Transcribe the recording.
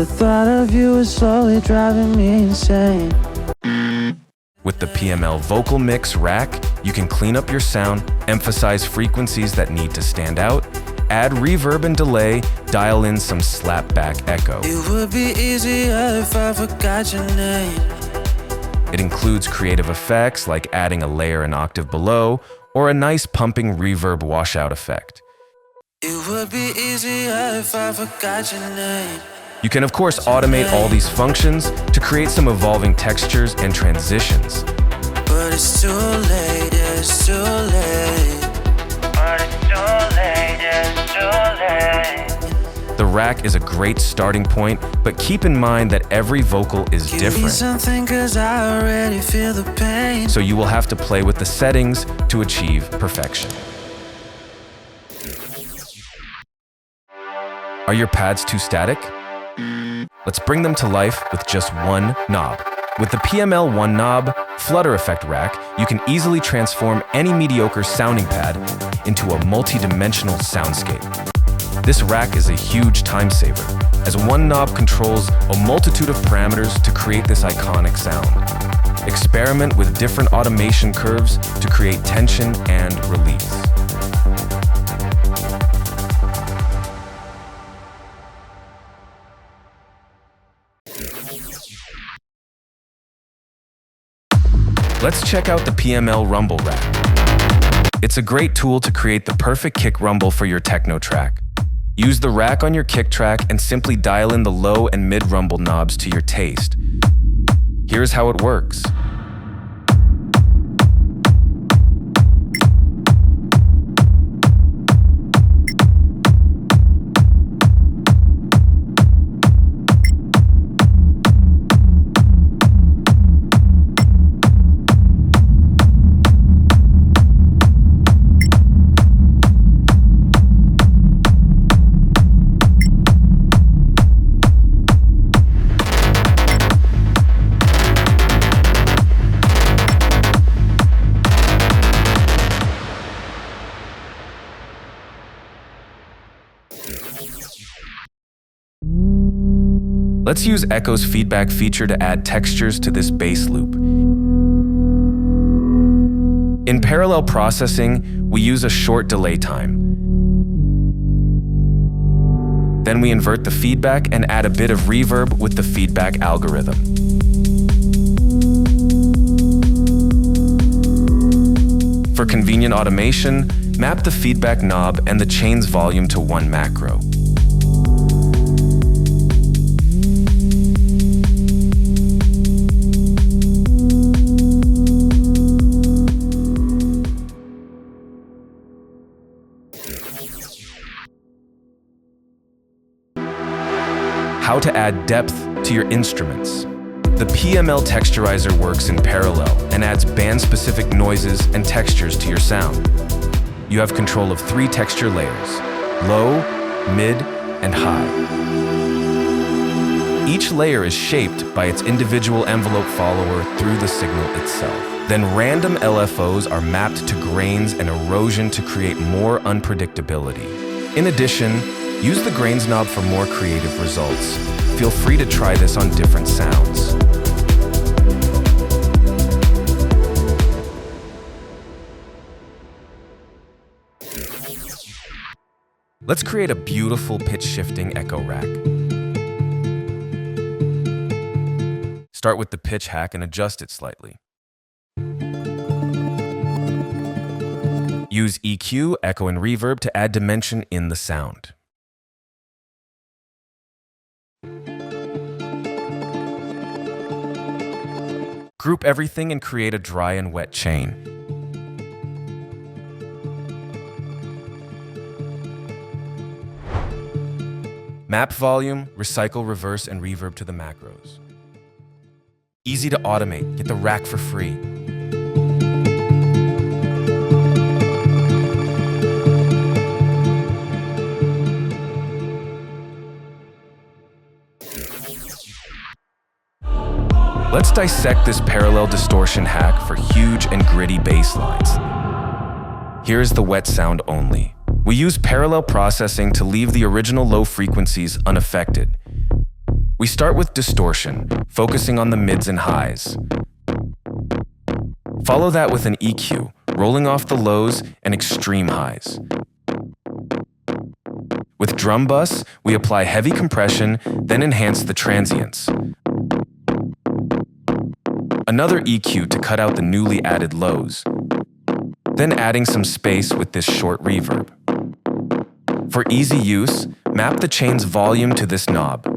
The thought of you is slowly driving me insane. With the PML Vocal Mix rack, you can clean up your sound, emphasize frequencies that need to stand out, add reverb and delay, dial in some slapback echo. It would be easier if I forgot your name. It includes creative effects like adding a layer an octave below or a nice pumping reverb washout effect. It would be easier if I forgot your name. You can of course automate all these functions to create some evolving textures and transitions. But it's too late, it's too late. But it's too late, it's too late. The rack is a great starting point, but keep in mind that every vocal is Give me different. something, 'cause I already feel the pain. So you will have to play with the settings to achieve perfection. Are your pads too static? Let's bring them to life with just one knob. With the PML One Knob Flutter Effect rack, you can easily transform any mediocre sounding pad into a multi-dimensional soundscape. This rack is a huge time saver, as one knob controls a multitude of parameters to create this iconic sound. Experiment with different automation curves to create tension and release. Let's check out the PML Rumble rack. It's a great tool to create the perfect kick rumble for your techno track. Use the rack on your kick track and simply dial in the low and mid rumble knobs to your taste. Here's how it works. Let's use Echo's feedback feature to add textures to this bass loop. In parallel processing, we use a short delay time. Then we invert the feedback and add a bit of reverb with the feedback algorithm. For convenient automation, map the feedback knob and the chain's volume to one macro. How to add depth to your instruments. The PML Texturizer works in parallel and adds band-specific noises and textures to your sound. You have control of 3 texture layers: low, mid, and high. Each layer is shaped by its individual envelope follower through the signal itself. Then random LFOs are mapped to grains and erosion to create more unpredictability. In addition, use the grains knob for more creative results. Feel free to try this on different sounds. Let's create a beautiful pitch-shifting echo rack. Start with the pitch hack and adjust it slightly. Use EQ, echo, and reverb to add dimension in the sound. Group everything and create a dry and wet chain. Map volume, recycle, reverse, and reverb to the macros. Easy to automate. Get the rack for free. Let's dissect this parallel distortion hack for huge and gritty bass lines. Here's the wet sound only. We use parallel processing to leave the original low frequencies unaffected. We start with distortion, focusing on the mids and highs. Follow that with an EQ, rolling off the lows and extreme highs. With drum bus, we apply heavy compression, then enhance the transients. Another EQ to cut out the newly added lows. Then adding some space with this short reverb. For easy use, map the chain's volume to this knob.